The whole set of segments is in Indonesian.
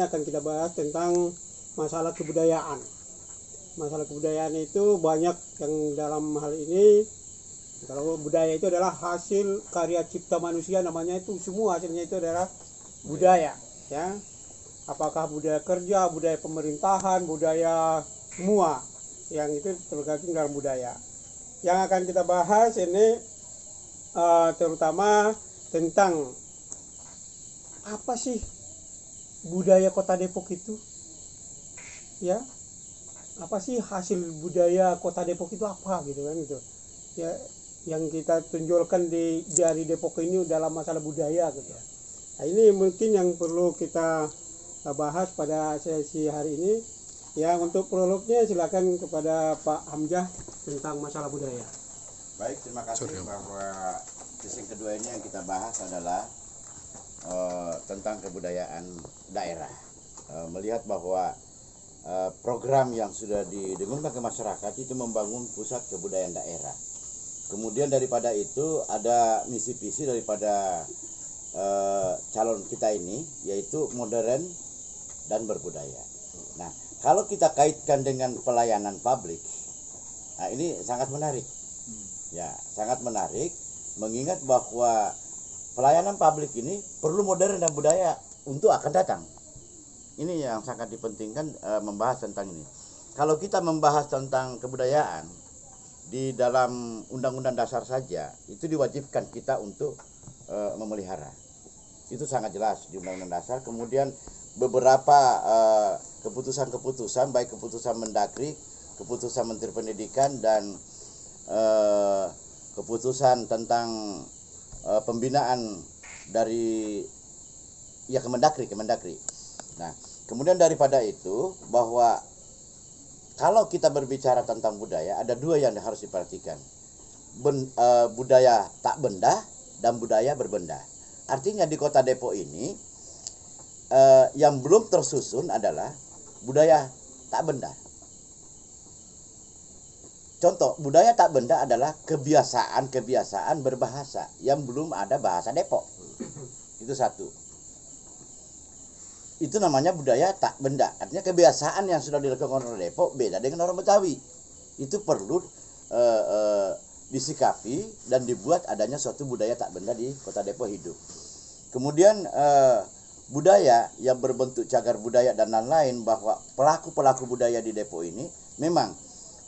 ini akan kita bahas tentang masalah kebudayaan. Masalah kebudayaan itu banyak yang dalam hal ini, kalau budaya itu adalah hasil karya cipta manusia, namanya itu semua hasilnya itu adalah budaya, ya. Apakah budaya kerja, budaya pemerintahan, budaya semua yang itu tergabung dalam budaya. Yang akan kita bahas ini terutama tentang apa sih budaya Kota Depok itu, ya, apa sih hasil budaya Kota Depok itu apa gitu kan, gitu ya, yang kita tunjukkan dari Depok ini dalam masalah budaya gitu. Nah, ini mungkin yang perlu kita bahas pada sesi hari ini. Ya, untuk prolognya silakan kepada Pak Hamzah tentang masalah budaya. Baik, terima kasih. Bahwa sesi kedua ini yang kita bahas adalah tentang kebudayaan daerah. Melihat bahwa program yang sudah didengungkan ke masyarakat itu membangun pusat kebudayaan daerah. Kemudian daripada itu ada misi visi daripada calon kita ini, yaitu modern dan berbudaya. Nah, kalau kita kaitkan dengan pelayanan publik, nah ini sangat menarik. Ya, sangat menarik mengingat bahwa pelayanan publik ini perlu modern dan budaya untuk akan datang. Ini yang sangat dipentingkan membahas tentang ini. Kalau kita membahas tentang kebudayaan di dalam Undang-Undang Dasar saja, itu diwajibkan kita untuk memelihara. Itu sangat jelas di Undang-Undang Dasar. Kemudian beberapa keputusan-keputusan, baik keputusan Mendagri, keputusan Menteri Pendidikan, dan keputusan tentang pembinaan dari Kemendagri. Nah, kemudian daripada itu bahwa kalau kita berbicara tentang budaya, ada dua yang harus diperhatikan. Budaya tak benda dan budaya berbenda. Artinya di Kota Depok ini yang belum tersusun adalah budaya tak benda. Contoh, budaya tak benda adalah kebiasaan berbahasa yang belum ada bahasa Depok. Itu satu. Itu namanya budaya tak benda. Artinya kebiasaan yang sudah dilakukan orang Depok beda dengan orang Betawi. Itu perlu disikapi dan dibuat adanya suatu budaya tak benda di Kota Depok hidup. Kemudian budaya yang berbentuk cagar budaya dan lain-lain, bahwa pelaku-pelaku budaya di Depok ini memang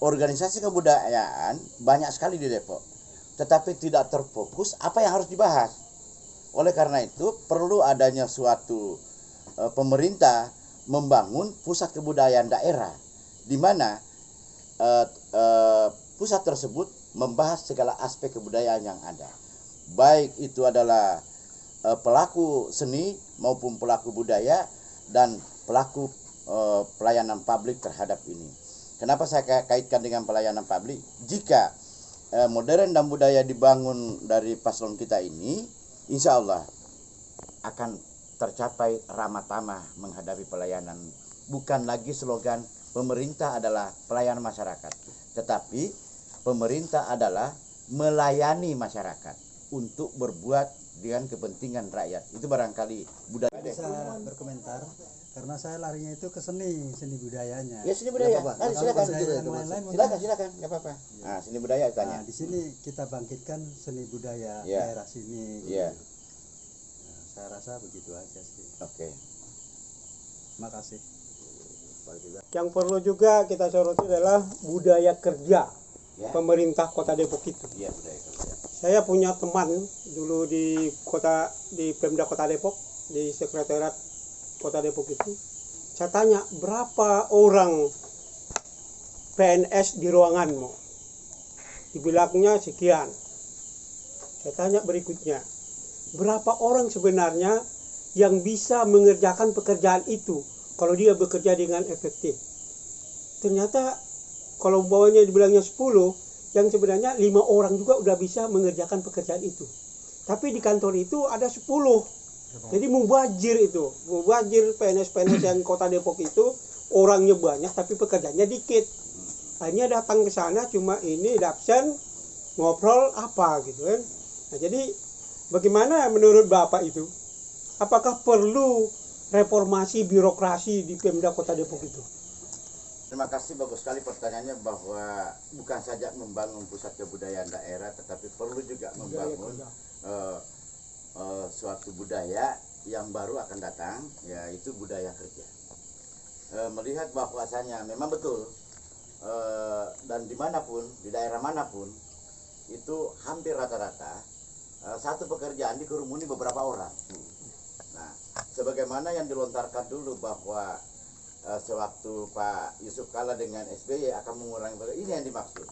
organisasi kebudayaan banyak sekali di Depok, tetapi tidak terfokus apa yang harus dibahas. Oleh karena itu perlu adanya suatu pemerintah membangun pusat kebudayaan daerah, di mana pusat tersebut membahas segala aspek kebudayaan yang ada, baik itu adalah pelaku seni maupun pelaku budaya dan pelaku pelayanan publik terhadap ini. Kenapa saya kaitkan dengan pelayanan publik? Jika modern dan budaya dibangun dari paslon kita ini, insya Allah akan tercapai ramah tamah menghadapi pelayanan. Bukan lagi slogan pemerintah adalah pelayanan masyarakat, tetapi pemerintah adalah melayani masyarakat untuk berbuat dengan kepentingan rakyat. Itu barangkali budaya. Bisa berkomentar karena saya larinya itu ke seni budayanya. Ya, seni budaya. Silakan. Silakan, enggak apa-apa. Ya. Nah, seni budaya tanya. Nah, di sini kita bangkitkan seni budaya daerah sini. Iya. Nah, saya rasa begitu aja sih. Oke. Makasih. Yang perlu juga kita soroti adalah budaya kerja pemerintah Kota Depok itu. Iya, budaya kerja. Saya punya teman dulu di Pemda Kota Depok, di sekretariat Kota Depok itu. Saya tanya, berapa orang PNS di ruanganmu? Dibilangnya sekian. Saya tanya berikutnya, berapa orang sebenarnya yang bisa mengerjakan pekerjaan itu kalau dia bekerja dengan efektif? Ternyata kalau bawahnya dibilangnya 10, yang sebenarnya 5 orang juga udah bisa mengerjakan pekerjaan itu. Tapi di kantor itu ada 10. Jadi mubazir PNS-PNS yang Kota Depok itu orangnya banyak tapi pekerjaannya dikit. Akhirnya datang ke sana cuma ini absen, ngobrol apa gitu kan. Nah, jadi bagaimana menurut Bapak itu? Apakah perlu reformasi birokrasi di Pemda Kota Depok itu? Terima kasih, bagus sekali pertanyaannya, bahwa bukan saja membangun pusat kebudayaan daerah, tetapi perlu juga membangun suatu budaya yang baru akan datang, yaitu budaya kerja. Melihat bahwasanya memang betul, dan dimanapun, di daerah manapun, itu hampir rata-rata satu pekerjaan dikerumuni beberapa orang. Nah, sebagaimana yang dilontarkan dulu bahwa sewaktu Pak Yusuf Kala dengan SBY akan mengurangi, ini yang dimaksud.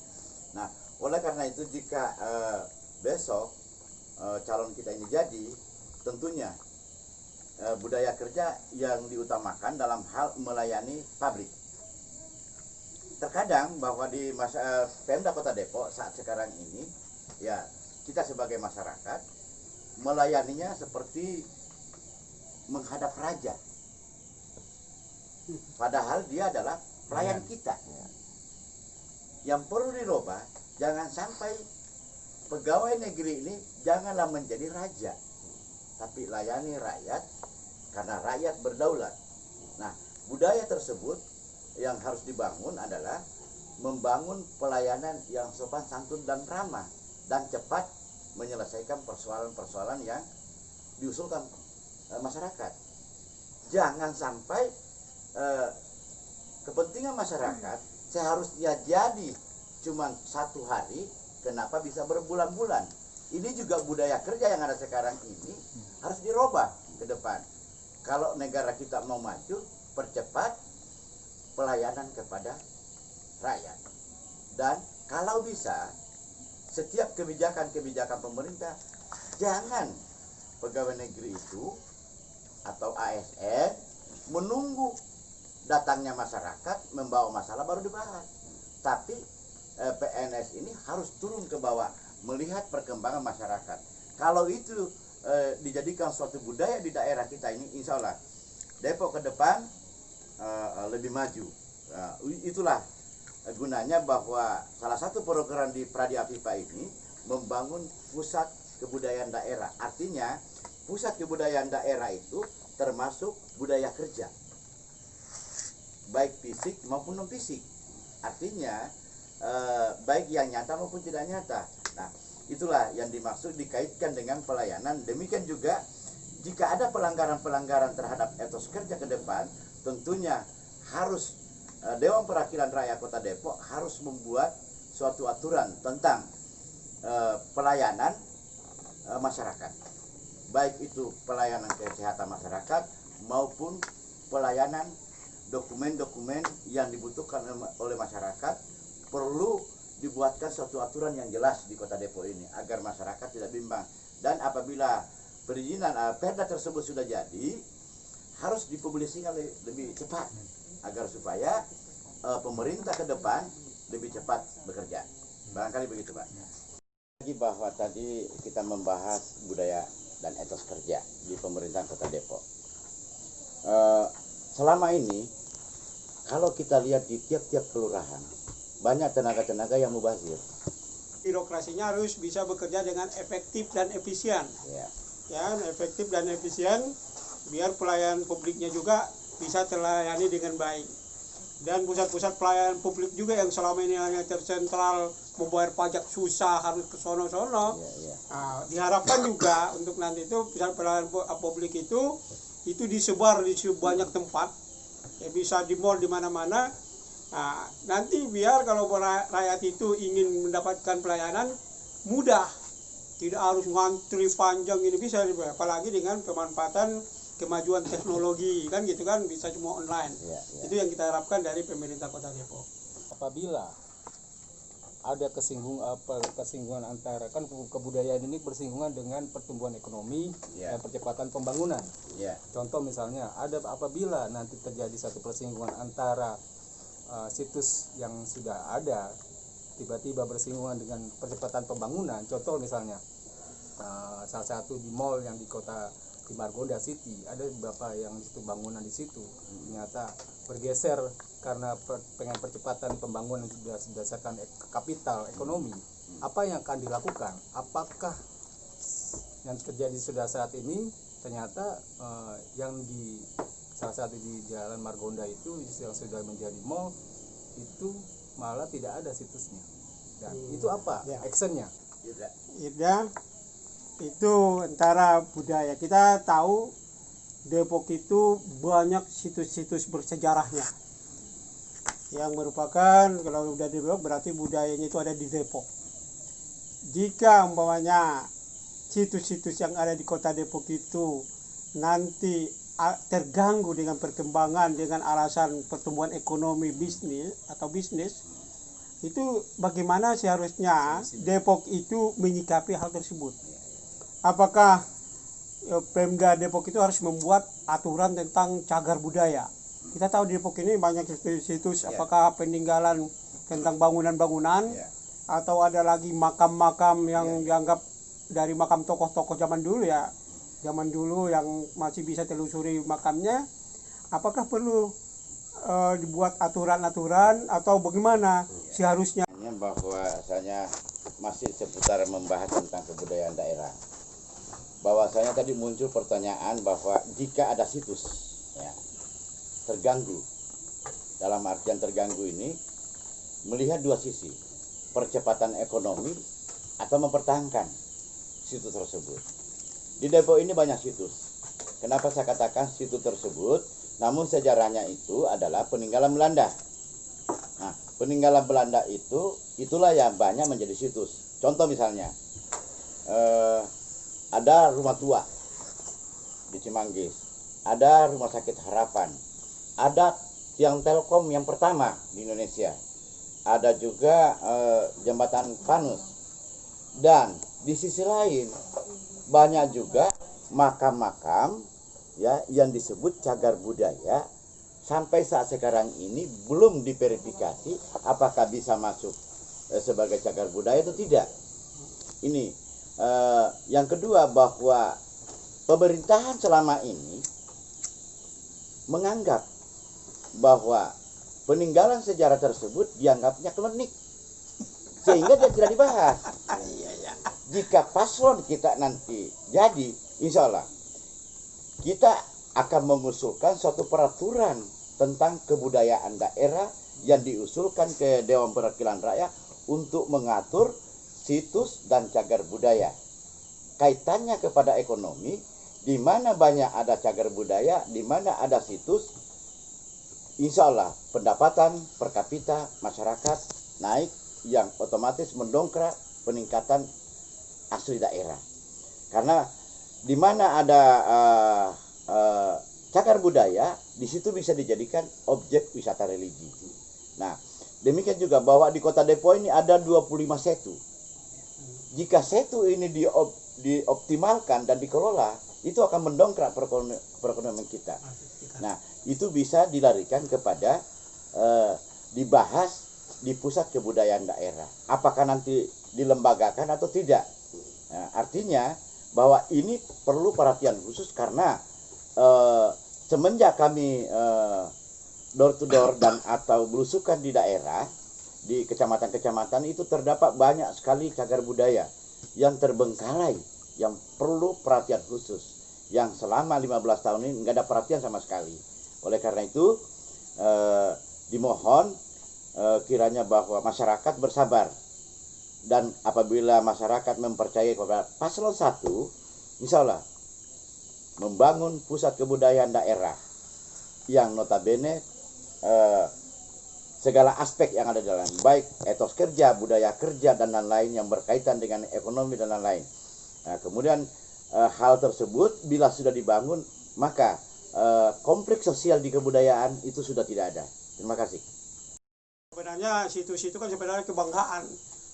Nah, oleh karena itu jika besok calon kita ini jadi, tentunya budaya kerja yang diutamakan dalam hal melayani pabrik. Terkadang bahwa di Pemda Kota Depok saat sekarang ini, ya kita sebagai masyarakat melayaninya seperti menghadap raja. Padahal dia adalah pelayan kita. Yang perlu dirubah, jangan sampai pegawai negeri ini janganlah menjadi raja, tapi layani rakyat, karena rakyat berdaulat. Nah, budaya tersebut yang harus dibangun adalah membangun pelayanan yang sopan santun dan ramah, dan cepat menyelesaikan persoalan-persoalan yang diusulkan masyarakat. Jangan sampai kepentingan masyarakat seharusnya jadi cuma 1 hari, kenapa bisa berbulan-bulan. Ini juga budaya kerja yang ada sekarang ini harus dirubah ke depan. Kalau negara kita mau maju, percepat pelayanan kepada rakyat. Dan kalau bisa, setiap kebijakan-kebijakan pemerintah, jangan pegawai negeri itu atau ASN menunggu datangnya masyarakat membawa masalah baru dibahas. Tapi PNS ini harus turun ke bawah, melihat perkembangan masyarakat. Kalau itu dijadikan suatu budaya di daerah kita ini, insya Allah Depok ke depan lebih maju. Itulah gunanya bahwa salah satu program di Pradi Afifa ini membangun pusat kebudayaan daerah. Artinya pusat kebudayaan daerah itu termasuk budaya kerja, baik fisik maupun non fisik. Artinya baik yang nyata maupun tidak nyata. Nah, itulah yang dimaksud dikaitkan dengan pelayanan. Demikian juga jika ada pelanggaran-pelanggaran terhadap etos kerja ke depan, tentunya harus Dewan Perwakilan Rakyat Kota Depok harus membuat suatu aturan tentang pelayanan masyarakat, baik itu pelayanan kesehatan masyarakat maupun pelayanan dokumen-dokumen yang dibutuhkan oleh masyarakat. Perlu dibuatkan suatu aturan yang jelas di Kota Depok ini agar masyarakat tidak bimbang. Dan apabila perizinan perda tersebut sudah jadi, harus dipublikasikan lebih cepat agar supaya pemerintah ke depan lebih cepat bekerja. Barangkali begitu, Pak. Lagi bahwa tadi kita membahas budaya dan etos kerja di pemerintahan Kota Depok. Selama ini kalau kita lihat di tiap-tiap kelurahan, banyak tenaga-tenaga yang mubazir. Birokrasinya harus bisa bekerja dengan efektif dan efisien. Ya, efektif dan efisien, biar pelayanan publiknya juga bisa terlayani dengan baik. Dan pusat-pusat pelayanan publik juga yang selama ini hanya tersentral membayar pajak susah, harus ke sono-sono. Nah, diharapkan juga untuk nanti itu pusat pelayanan publik itu disebar di banyak tempat, ya bisa di mall di mana-mana. Nah, nanti biar kalau rakyat itu ingin mendapatkan pelayanan mudah, tidak harus ngantri panjang, ini bisa, apalagi dengan pemanfaatan kemajuan teknologi kan gitu kan, bisa semua online. Itu yang kita harapkan dari pemerintah Kota Depok. Apabila ada kesinggungan antara, kan kebudayaan ini bersinggungan dengan pertumbuhan ekonomi dan percepatan pembangunan. Contoh misalnya apabila nanti terjadi satu persinggungan antara situs yang sudah ada tiba-tiba bersinggungan dengan percepatan pembangunan. Contoh misalnya salah satu di mall yang di kota di Margonda City, ada beberapa yang di situ bangunan di situ ternyata bergeser karena pengen percepatan pembangunan sudah berdasarkan kapital ekonomi. Apa yang akan dilakukan? Apakah yang terjadi sudah saat ini ternyata yang salah satu di Jalan Margonda itu yang sudah menjadi mall itu malah tidak ada situsnya. Dan itu apa Ya. actionnya? Ya, itu antara budaya. Kita tahu Depok itu banyak situs-situs bersejarahnya yang merupakan, kalau udah di Depok berarti budayanya itu ada di Depok. Jika umpamanya situs-situs yang ada di kota Depok itu nanti terganggu dengan perkembangan dengan alasan pertumbuhan ekonomi bisnis, itu bagaimana seharusnya Depok itu menyikapi hal tersebut? Apakah Pemda Depok itu harus membuat aturan tentang cagar budaya? Kita tahu di Depok ini banyak situs, apakah peninggalan tentang bangunan-bangunan, atau ada lagi makam-makam yang dianggap dari makam tokoh-tokoh zaman dulu ya, zaman dulu yang masih bisa telusuri makamnya. Apakah perlu dibuat aturan-aturan atau bagaimana seharusnya? Bahwasanya masih seputar membahas tentang kebudayaan daerah. Bahwasanya tadi muncul pertanyaan bahwa jika ada situs ya, terganggu, dalam artian terganggu ini melihat dua sisi, percepatan ekonomi atau mempertahankan situs tersebut. Di Depok ini banyak situs. Kenapa saya katakan situs tersebut? Namun sejarahnya itu adalah peninggalan Belanda. Nah, peninggalan Belanda itulah yang banyak menjadi situs. Contoh misalnya, ada rumah tua di Cimanggis, ada rumah sakit Harapan, ada tiang Telkom yang pertama di Indonesia, ada juga jembatan Panus, dan di sisi lain banyak juga makam-makam ya yang disebut cagar budaya. Sampai saat sekarang ini belum diverifikasi apakah bisa masuk sebagai cagar budaya atau tidak. Ini yang kedua, bahwa pemerintahan selama ini menganggap bahwa peninggalan sejarah tersebut dianggapnya klinik, sehingga dia tidak dibahas. Jika paslon kita nanti jadi, insya Allah kita akan mengusulkan suatu peraturan tentang kebudayaan daerah yang diusulkan ke Dewan Perwakilan Rakyat untuk mengatur situs dan cagar budaya. Kaitannya kepada ekonomi, di mana banyak ada cagar budaya, di mana ada situs, insya Allah pendapatan per kapita masyarakat naik, yang otomatis mendongkrak peningkatan asli daerah. Karena di mana ada cagar budaya, di situ bisa dijadikan objek wisata religi. Nah, demikian juga bahwa di kota Depok ini ada 25 setu. Jika setu ini dioptimalkan dan dikelola, itu akan mendongkrak perekonomian kita. Nah, itu bisa dilarikan kepada dibahas di pusat kebudayaan daerah. Apakah nanti dilembagakan atau tidak? Nah, artinya bahwa ini perlu perhatian khusus karena semenjak kami door to door dan atau belusukan di daerah, di kecamatan-kecamatan itu terdapat banyak sekali cagar budaya yang terbengkalai, yang perlu perhatian khusus, yang selama 15 tahun ini nggak ada perhatian sama sekali. Oleh karena itu dimohon kiranya bahwa masyarakat bersabar, dan apabila masyarakat mempercayai kepada paslon 1, insya Allah membangun pusat kebudayaan daerah yang notabene segala aspek yang ada di dalam, baik etos kerja, budaya kerja, dan lain-lain yang berkaitan dengan ekonomi dan lain-lain. Nah, kemudian hal tersebut bila sudah dibangun, maka konflik sosial di kebudayaan itu sudah tidak ada. Terima kasih. Sebenarnya situs itu kan sebenarnya kebanggaan.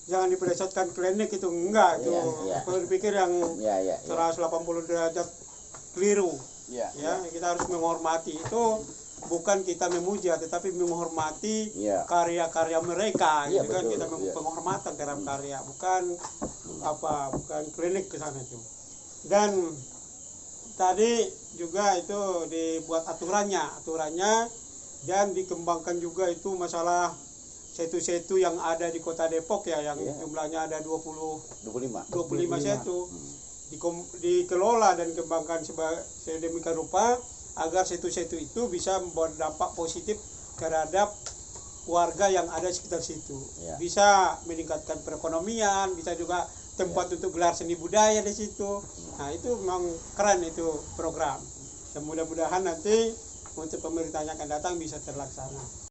Jangan dipelesetkan klinik itu, enggak itu. Kalau dipikir yang 180 derajat keliru. Kita harus menghormati itu. Bukan kita memuji, tetapi menghormati karya-karya mereka. Gitu kan, kita penghormatan terhadap karya, bukan klinik ke sana itu. Dan tadi juga itu dibuat aturannya dan dikembangkan juga itu masalah setu-setu yang ada di kota Depok ya, yang jumlahnya ada 25 setu. Dikelola dan dikembangkan sedemikian rupa agar situ-situ itu bisa berdampak positif terhadap warga yang ada di sekitar situ. Ya. Bisa meningkatkan perekonomian, bisa juga tempat untuk gelar seni budaya di situ. Nah, itu memang keren itu program. Dan mudah-mudahan nanti untuk pemerintahan yang akan datang bisa terlaksana.